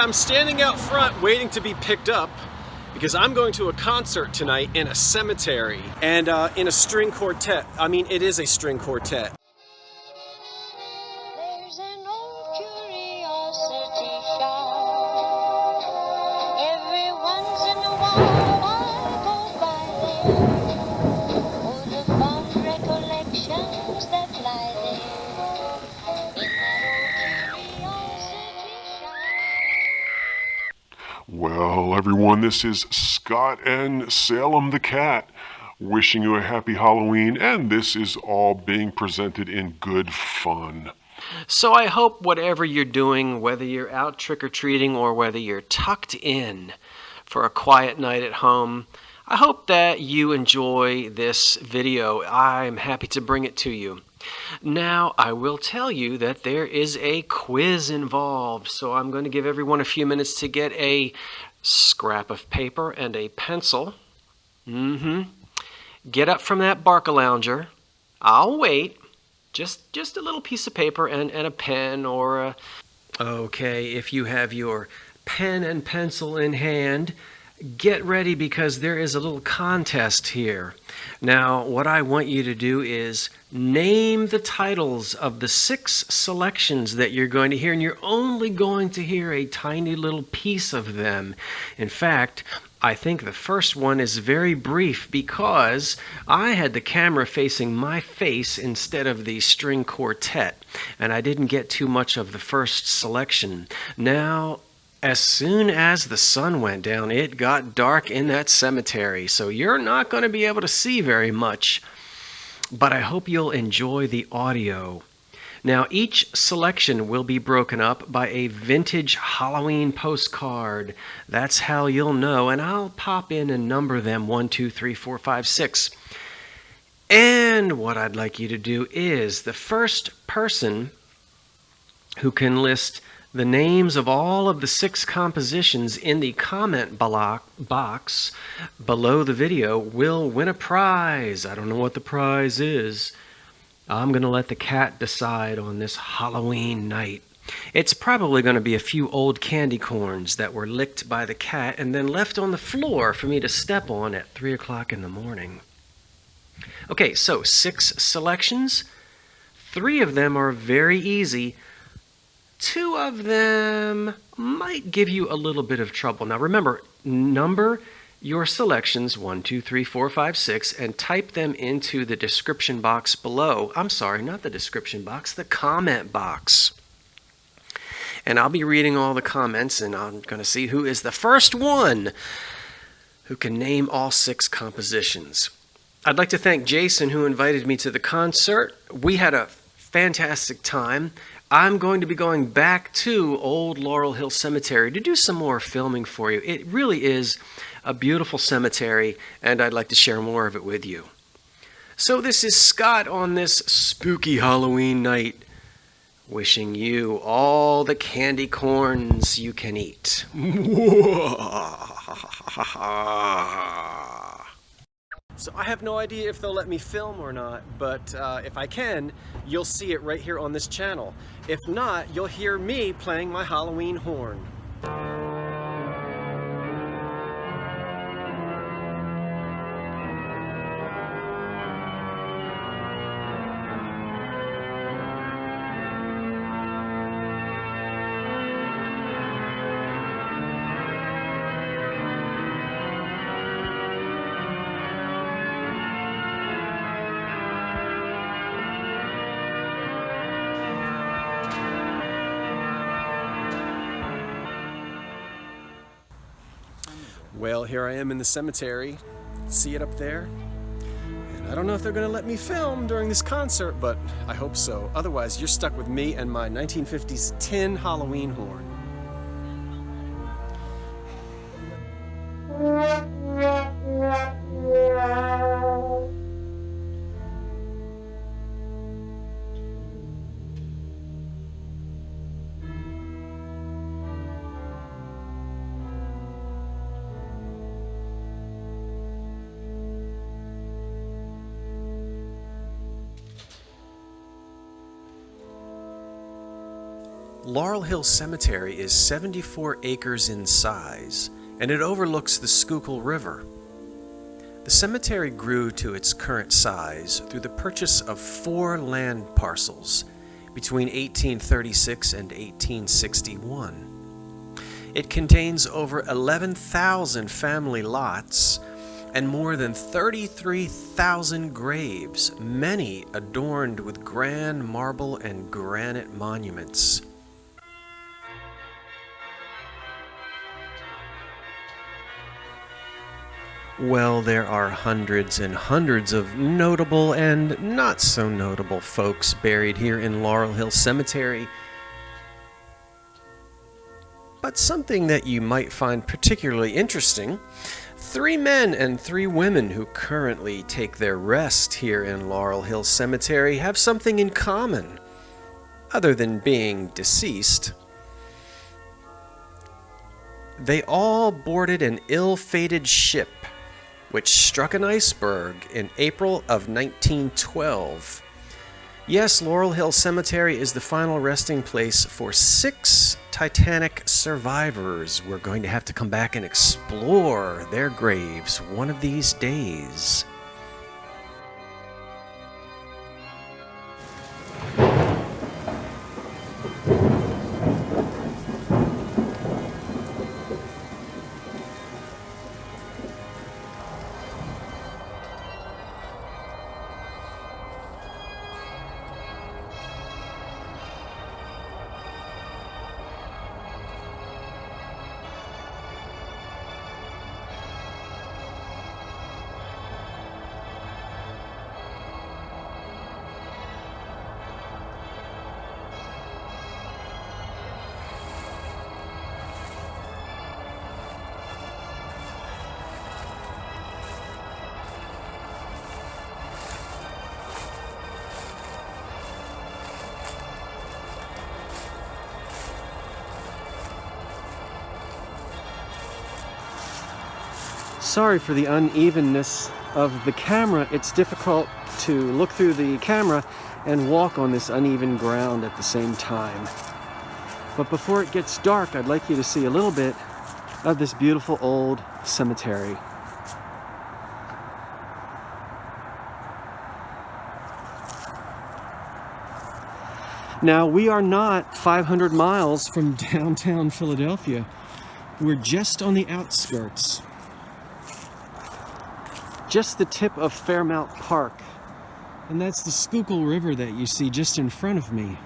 I'm standing out front waiting to be picked up because I'm going to a concert tonight in a cemetery and in a string quartet. I mean, it is a string quartet. There's an old curiosity shop. Every once in a while I go by there. Oh, the fond recollections that lie there in that old curiosity shop. Well, everyone, this is Scott and Salem the Cat wishing you a happy Halloween, and this is all being presented in good fun. So I hope whatever you're doing, whether you're out trick-or-treating or whether you're tucked in for a quiet night at home, I hope that you enjoy this video. I'm happy to bring it to you. Now, I will tell you that there is a quiz involved, so I'm going to give everyone a few minutes to get a scrap of paper and a pencil. Get up from that Barcalounger. I'll wait. Just a little piece of paper and a pen or a... Okay, if you have your pen and pencil in hand, get ready because there is a little contest here. Now, what I want you to do is name the titles of the 6 selections that you're going to hear, and you're only going to hear a tiny little piece of them. In fact, I think the first one is very brief because I had the camera facing my face instead of the string quartet, and I didn't get too much of the first selection. Now, as soon as the sun went down, it got dark in that cemetery, so you're not going to be able to see very much, but I hope you'll enjoy the audio. Now, each selection will be broken up by a vintage Halloween postcard. That's how you'll know, and I'll pop in and number them 1, 2, 3, 4, 5, 6. And what I'd like you to do is the first person who can list the names of all of the 6 compositions in the comment box below the video will win a prize. I don't know what the prize is. I'm going to let the cat decide on this Halloween night. It's probably going to be a few old candy corns that were licked by the cat and then left on the floor for me to step on at 3 o'clock in the morning. Okay, so 6 selections. 3 of them are very easy. 2 of them might give you a little bit of trouble. Now remember, number your selections 1, 2, 3, 4, 5, 6 and type them into the description box below. I'm sorry, not the description box, the comment box. And I'll be reading all the comments and I'm going to see who is the first one who can name all 6 compositions. I'd like to thank Jason who invited me to the concert. We had a fantastic time. I'm going to be going back to old Laurel Hill Cemetery to do some more filming for you. It really is a beautiful cemetery, and I'd like to share more of it with you. So this is Scott on this spooky Halloween night, wishing you all the candy corns you can eat. So I have no idea if they'll let me film or not, but if I can, you'll see it right here on this channel. If not, you'll hear me playing my Halloween horn. Well, here I am in the cemetery. See it up there? And I don't know if they're going to let me film during this concert, but I hope so. Otherwise, you're stuck with me and my 1950s tin Halloween horn. Laurel Hill Cemetery is 74 acres in size, and it overlooks the Schuylkill River. The cemetery grew to its current size through the purchase of 4 land parcels between 1836 and 1861. It contains over 11,000 family lots and more than 33,000 graves, many adorned with grand marble and granite monuments. Well, there are hundreds and hundreds of notable and not so notable folks buried here in Laurel Hill Cemetery. But something that you might find particularly interesting, 3 men and 3 women who currently take their rest here in Laurel Hill Cemetery have something in common, other than being deceased. They all boarded an ill-fated ship which struck an iceberg in April of 1912. Yes, Laurel Hill Cemetery is the final resting place for 6 Titanic survivors. We're going to have to come back and explore their graves one of these days. Sorry for the unevenness of the camera. It's difficult to look through the camera and walk on this uneven ground at the same time. But before it gets dark, I'd like you to see a little bit of this beautiful old cemetery. Now, we are not 500 miles from downtown Philadelphia. We're just on the outskirts. Just the tip of Fairmount Park. And that's the Schuylkill River that you see just in front of me.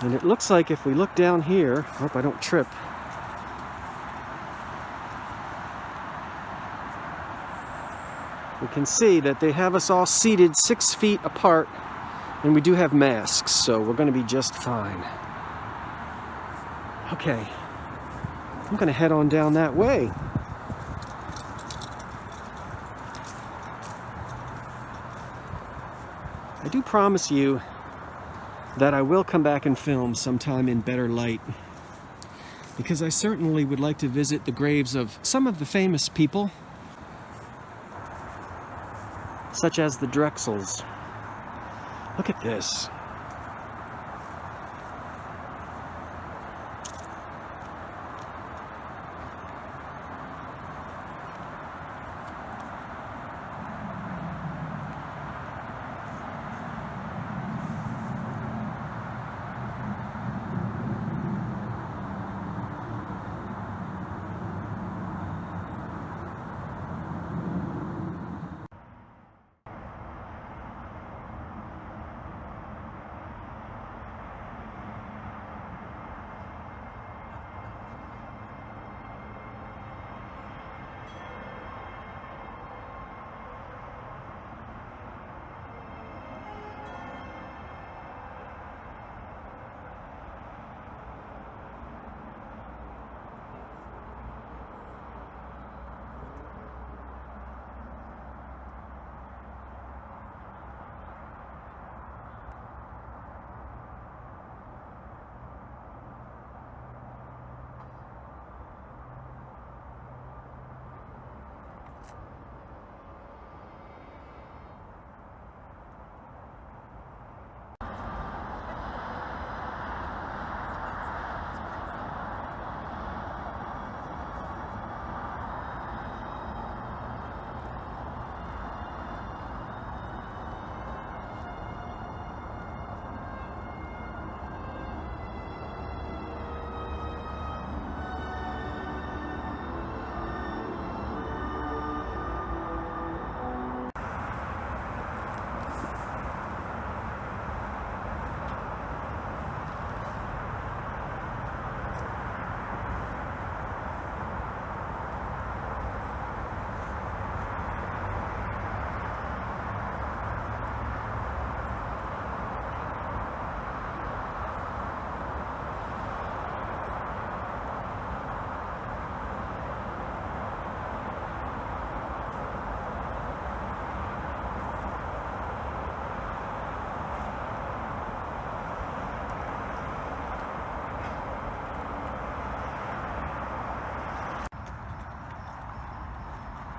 And it looks like if we look down here, I hope I don't trip. We can see that they have us all seated 6 feet apart, and we do have masks, so we're going to be just fine. Okay, I'm going to head on down that way. I do promise you that I will come back and film sometime in better light, because I certainly would like to visit the graves of some of the famous people, such as the Drexels. Look at this.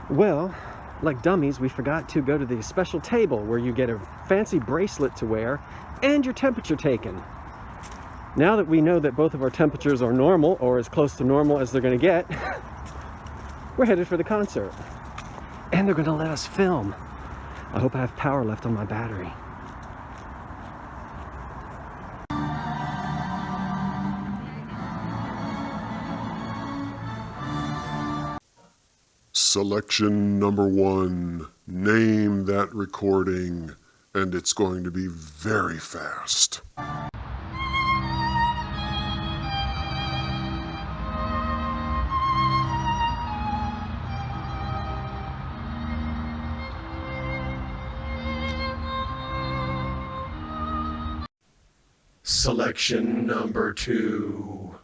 Well, like dummies, we forgot to go to the special table where you get a fancy bracelet to wear and your temperature taken. Now that we know that both of our temperatures are normal, or as close to normal as they're going to get, we're headed for the concert. And they're going to let us film. I hope I have power left on my battery. Selection number 1. Name that recording, and it's going to be very fast. Selection number 2.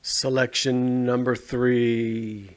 Selection number 3.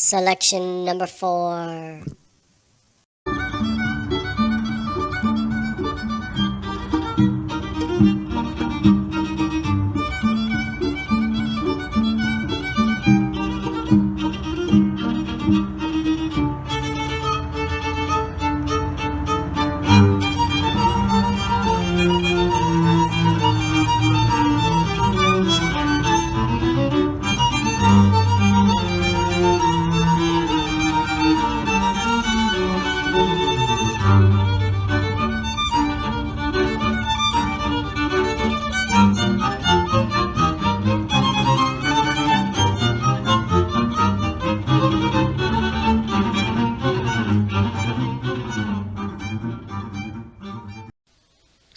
Selection number 4.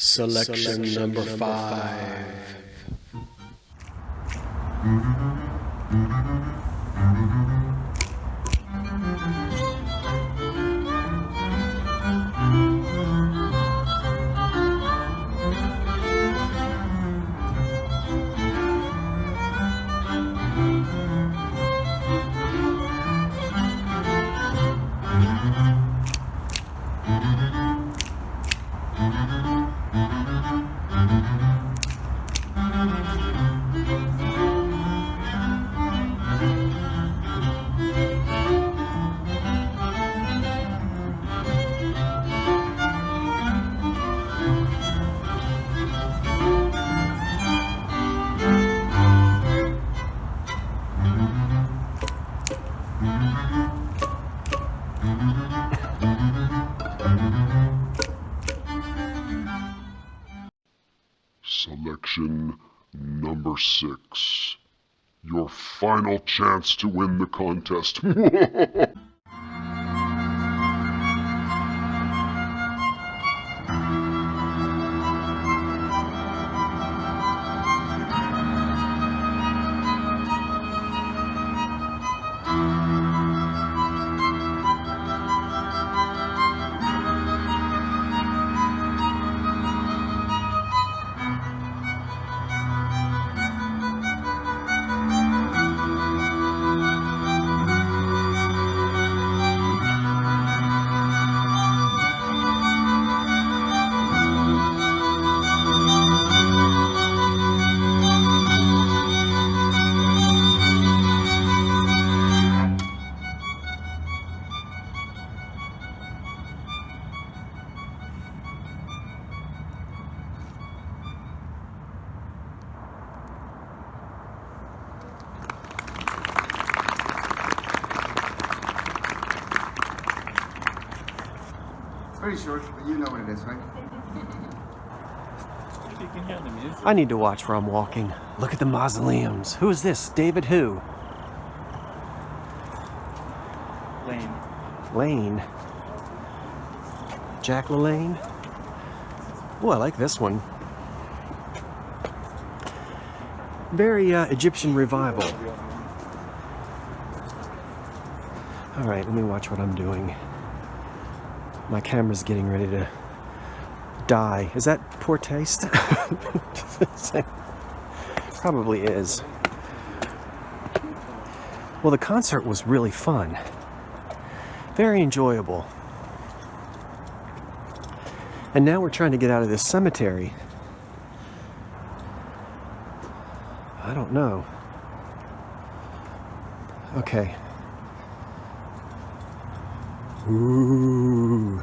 Selection number 5. Selection number 6. Your final chance to win the contest. Pretty short, but you know what it is, right? I need to watch where I'm walking. Look at the mausoleums. Who is this? David who? Lane. Lane. Jack LaLanne? Oh, I like this one. Very Egyptian revival. All right, let me watch what I'm doing. My camera's getting ready to die. Is that poor taste? Probably is. Well, the concert was really fun. Very enjoyable. And now we're trying to get out of this cemetery. I don't know. Okay. Ooh.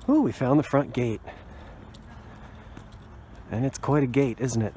Ooh, we found the front gate. And it's quite a gate, isn't it?